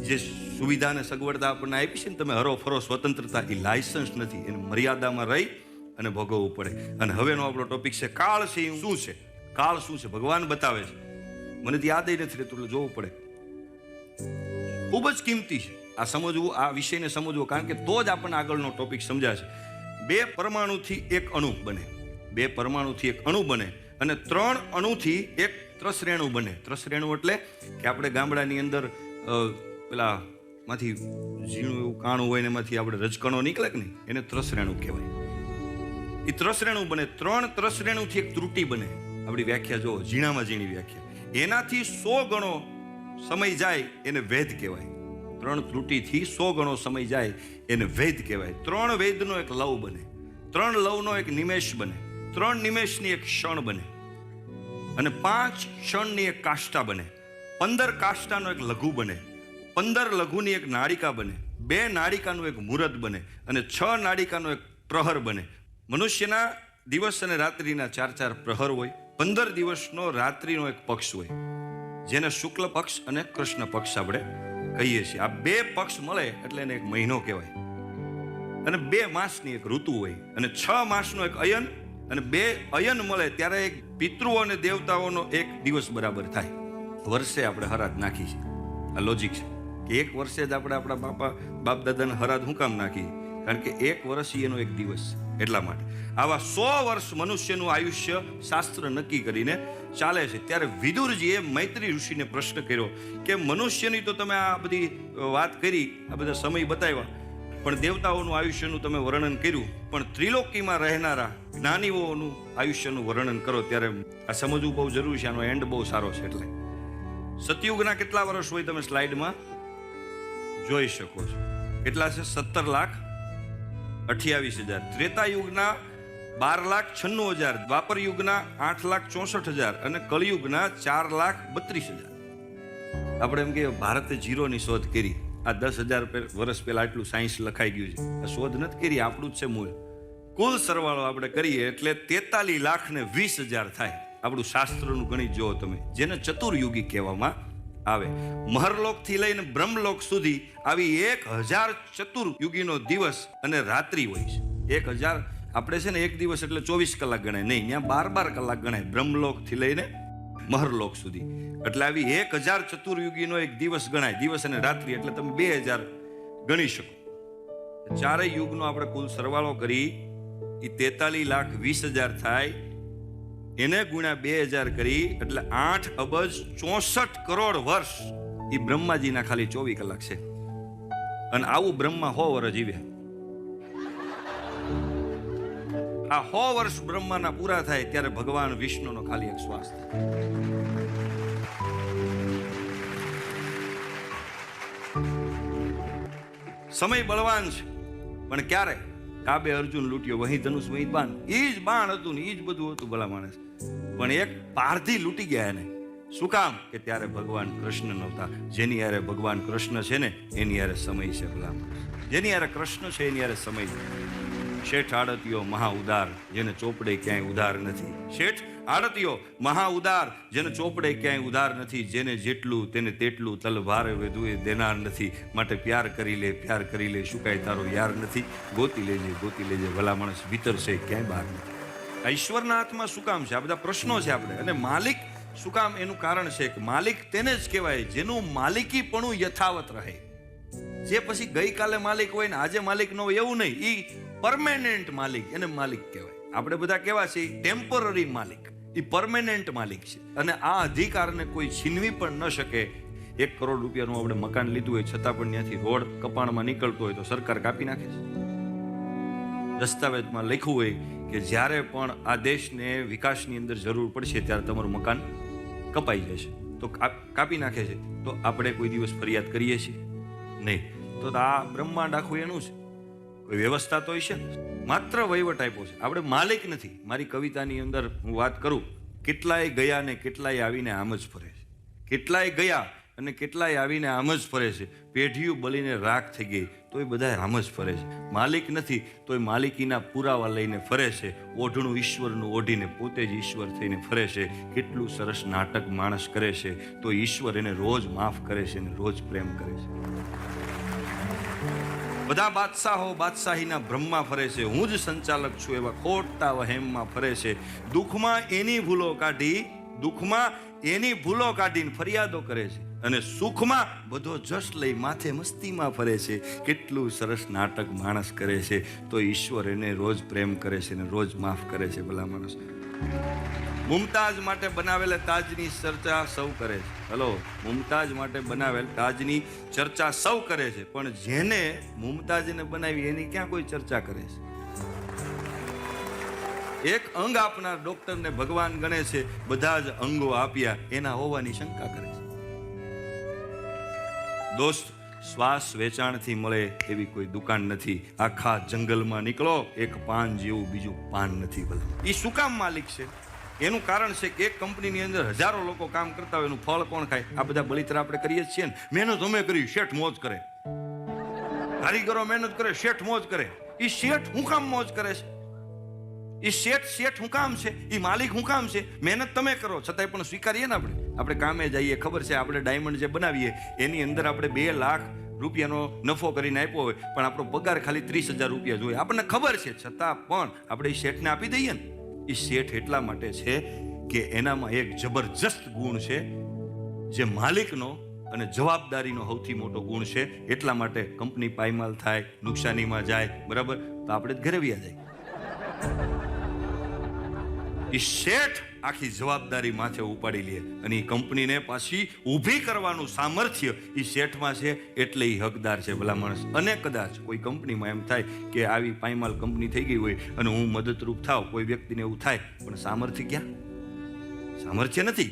જે સુવિધા અને સગવડતા આપણને આપી છે ને, તમે હરોફરો સ્વતંત્રતા, એ લાયસન્સ નથી, એને મર્યાદામાં રહી અને ભોગવવું પડે. અને હવેનો આપણો ટોપિક છે કાળ છે શું છે. કાળ શું છે ભગવાન બતાવે છે. મને તો યાદ નથી રહેતું એટલે જોવું પડે. ખૂબ જ કિંમતી છે આ સમજવું, આ વિષયને સમજવું, કારણ કે તો જ આપણને આગળનો ટોપિક સમજાશે. 2 પરમાણુથી એક અણુ બને, 2 પરમાણુથી એક અણુ બને અને 3 અણુથી એક ત્રસરેણુ બને. ત્રસરેણુ એટલે કે આપણે ગામડાની અંદર પેલા માંથી ઝીણું એવું કાણું હોય ને એમાંથી આપણે રજકણો નીકળે કે નહીં, એને ત્રસરેણુ કહેવાય. એ ત્રસરેણુ બને. 3 ત્રસરેણુથી એક ત્રુટી બને. આપણી વ્યાખ્યા જો, ઝીણામાં ઝીણી વ્યાખ્યા. એનાથી 100 ગણો સમય જાય એને વેદ કહેવાય. 3 ત્રુટીથી 100 ગણો સમય જાય એને વેદ કહેવાય. 3 વેદનો એક લવ બને, 3 લવનો એક નિમેષ બને, 3 નિમેષની એક ક્ષણ બને અને 5 ક્ષણની એક કાષ્ઠા બને. 15 કાષ્ઠાનો એક લઘુ બને, 15 લઘુની એક નાળિકા બને, 2 નાળિકાનું એક મુહૂર્ત બને અને 6 નાળિકાનો એક પ્રહર બને. મનુષ્યના દિવસ અને રાત્રિના 4 પ્રહર હોય. 15 દિવસનો રાત્રિનો એક પક્ષ હોય, જેને શુક્લ પક્ષ અને કૃષ્ણ પક્ષ આપણે કહીએ છીએ. આ 2 પક્ષ મળે એટલે એને એક મહિનો કહેવાય. અને 2 માસની એક ઋતુ હોય અને 6 માસનો એક અયન અને 2 અયન મળે ત્યારે એક પિતૃઓ અને દેવતાઓનો એક દિવસ બરાબર થાય. વર્ષે આપણે હરાદ નાખી છે. આ લોજિક છે કે એક વર્ષે જ આપણે આપણા બાપ દાદાને હરાદ શું કામ નાખી? કારણ કે એક વર્ષ એનો એક દિવસ. એટલા માટે આવા 100 વર્ષ મનુષ્યનું આયુષ્ય શાસ્ત્ર નક્કી કરીને ચાલે છે. ત્યારે વિદુરજીએ મૈત્રી ઋષિને પ્રશ્ન કર્યો કે મનુષ્યની તો તમે આ બધી વાત કરી, આ બધા સમય બતાવ્યા, પણ દેવતાઓનું આયુષ્યનું તમે વર્ણન કર્યું, પણ ત્રિલોકીમાં રહેનારા જ્ઞાનીઓનું આયુષ્યનું વર્ણન કરો. ત્યારે આ સમજવું બહુ જરૂરી છે. આનો એન્ડ બહુ સારો છે. એટલે સતયુગના કેટલા વર્ષ હોય તમે સ્લાઇડમાં જોઈ શકો છો. કેટલા છે? 17,28,000. ત્રેતા યુગના 12,96,000, દ્વાપર યુગના 8,64,000 અને કળિયુગના 4,32,000. આપણે એમ કે ભારતે જીરોની શોધ કરી. આ 10,000 વર્ષ પહેલા આટલું સાયન્સ લખાઈ ગયું છે. આ શોધ નથી કરી, આપણું જ છે મૂળ. કુલ સરવાળો આપણે કરીએ એટલે 43,20,000 થાય. આપણું શાસ્ત્રનું ગણિત જુઓ તમે, જેને ચતુર્યુગી કહેવામાં આવે. મહરલોકથી લઈને બ્રહ્મલોક સુધી આવી 1,000 ચતુર્યુગીનો દિવસ અને રાત્રિ હોય છે. 1,000 આપણે છે ને એક દિવસ એટલે 24 કલાક ગણાય નહીં, ત્યાં 12 કલાક ગણાય બ્રહ્મલોકથી લઈને મહરલોક સુધી. એટલે આવી 1,000 ચતુર્યુગીનો એક દિવસ ગણાય. દિવસ અને રાત્રિ એટલે તમે 2,000 ગણી શકો. 4 યુગનો આપણે કુલ સરવાળો કરી એ 43,20,000 થાય. એને ગુણ્યા 2,000 કરી એટલે 8,64,00,00,000 વર્ષ એ બ્રહ્માજીના ખાલી 24 કલાક છે. અને આવું બ્રહ્મા 100 વર્ષ જીવે. આ 100 વર્ષ બ્રહ્માના પૂરા થાય ત્યારે ભગવાન વિષ્ણુનો ખાલી એક શ્વાસ થાય. સમય બળવાન છે, પણ ક્યારે? કાબે અર્જુન લૂંટ્યો, વહી ધનુષ વહી બાણ. એ જ બાણ હતું ને એ જ બધું હતું ભલા માણસ. પણ એક પારધી લૂંટી ગયા એને. શું કામ? કે ત્યારે ભગવાન કૃષ્ણ નહોતા. જેની યારે ભગવાન કૃષ્ણ છે ને એની યારે સમય છે ભલા માણસ. જેની યારે કૃષ્ણ છે એની યારે સમય છે. શેઠ આડતીયો મહા ઉદાર, જેને ચોપડે ક્યાંય ઉધાર નથી. શેઠ આડતીયો મહા ઉદાર, જેને ચોપડે ક્યાંય ઉધાર નથી. જેને જેટલું તેને તેટલું, તલ ભારે વેદુએ દેનાર નથી. માટે પ્યાર કરી લે, પ્યાર કરી લે, શું કાંઈ તારો યાર નથી. ગોતી લેજે ભલા માણસ, ભીતર છે ક્યાંય બહાર નથી. આ ઈશ્વરના હાથમાં શું કામ છે? આ બધા પ્રશ્નો છે આપણે. અને માલિક શું કામ? એનું કારણ છે કે માલિક તેને જ કહેવાય જેનું માલિકીપણું યથાવત રહે. જે પછી ગઈકાલે માલિક હોય ને આજે માલિક ન હોય એવું નહીં. એ પરમેનન્ટ માલિક, એને માલિક કહેવાય. આપણે બધા કેવા છે? ટેમ્પરરી માલિક. એ પરમેનન્ટ માલિક છે અને આ અધિકારને કોઈ છીનવી પણ ન શકે. 1 કરોડ રૂપિયાનું આપણે મકાન લીધું હોય છતાં પણ ત્યાંથી રોડ કપાણમાં નીકળતો હોય તો સરકાર કાપી નાખે છે. દસ્તાવેજમાં લખ્યું હોય કે જ્યારે પણ આ દેશને વિકાસની અંદર જરૂર પડશે ત્યારે તમારું મકાન કપાઈ જશે, તો કાપી નાખે છે. તો આપણે કોઈ દિવસ ફરિયાદ કરીએ છીએ નહીં. તો આ બ્રહ્માંડ આખું એનું છે. કોઈ વ્યવસ્થા તો હશે, માત્ર વહીવટ આપ્યો છે. આપણે માલિક નથી. મારી કવિતાની અંદર હું વાત કરું, કેટલાય ગયા ને કેટલાય આવીને આમ જ ફરે છે. કેટલાય ગયા અને કેટલાય આવીને આમ જ ફરે છે. પેઢીઓ બળીને રાખ થઈ ગઈ તો એ બધા આમ જ ફરે છે. માલિક નથી તો એ માલિકીના પુરાવા લઈને ફરે છે. ઓઢણું ઈશ્વરનું ઓઢીને પોતે જ ઈશ્વર થઈને ફરે છે. કેટલું સરસ નાટક માણસ કરે છે તો ઈશ્વર એને રોજ માફ કરે છે અને રોજ પ્રેમ કરે છે. બધા બાદશાહો બાદશાહીના ભ્રમમાં ફરે છે. હું જ સંચાલક છું એવા ખોટા વહેમમાં ફરે છે. દુઃખમાં એની ભૂલો કાઢીને ફરિયાદો કરે છે અને સુખમાં બધો જશ લઈ માથે મસ્તીમાં ફરે છે. કેટલું સરસ નાટક માણસ કરે છે તો ઈશ્વર એને રોજ પ્રેમ કરે છે અને રોજ માફ કરે છે. ભલા માણસ મુમતાઝ માટે બનાવેલા તાજની ચર્ચા સૌ કરે છે. હલો, મુમતાઝ માટે બનાવેલ તાજની ચર્ચા સૌ કરે છે, પણ જેને મુમતાઝને બનાવી એની ક્યાં કોઈ ચર્ચા કરે છે? એક અંગ આપનાર ડોક્ટરને ભગવાન ગણે છે, બધા જ અંગો આપ્યા એના હોવાની શંકા કરે છે. દોસ્ત, શ્વાસ વેચાણથી મળે એવી કોઈ દુકાન નથી. આખા જંગલમાં નીકળો, એક પાન જેવું બીજું પાન નથી. ભલે એ શું કામ માલિક છે? એનું કારણ છે કે એક કંપનીની અંદર હજારો લોકો કામ કરતા હોય, એનું ફળ કોણ ખાય? આ બધા બળિતરા આપણે કરીએ છીએ ને. મહેનત અમે કરી, શેઠ મોજ કરે. કારીગરો મહેનત કરે, શેઠ મોજ કરે. એ શેઠ હું કામ મોજ કરે છે? એ શેઠ હું કામ છે? એ માલિક હું કામ છે? મહેનત તમે કરો છતાંય પણ સ્વીકારીએ ને. આપણે કામે જઈએ, ખબર છે આપણે ડાયમંડ જે બનાવીએ એની અંદર આપણે 2 લાખ રૂપિયાનો નફો કરીને આપ્યો હોય, પણ આપણો પગાર ખાલી 30,000 રૂપિયા જોઈએ. આપણને ખબર છે, છતાં પણ આપણે એ શેઠને આપી દઈએ ને. એ શેઠ એટલા માટે છે કે એનામાં એક જબરજસ્ત ગુણ છે જે માલિકનો અને જવાબદારીનો સૌથી મોટો ગુણ છે. એટલા માટે કંપની પાયમાલ થાય, નુકસાનીમાં જાય, બરાબર, તો આપણે જ ઘરે વ્યા જાય. એ શેઠ આખી જવાબદારી માથે ઉપાડી લે અને એ કંપનીને પાછી ઊભી કરવાનું સામર્થ્ય એ શેઠમાં છે, એટલે એ હકદાર છે. ભલા માણસ. અને કદાચ કોઈ કંપનીમાં એમ થાય કે આવી પાયમાલ કંપની થઈ ગઈ હોય અને હું મદદરૂપ થાવ, કોઈ વ્યક્તિને એવું થાય, પણ સામર્થ્ય ક્યાં? સામર્થ્ય નથી.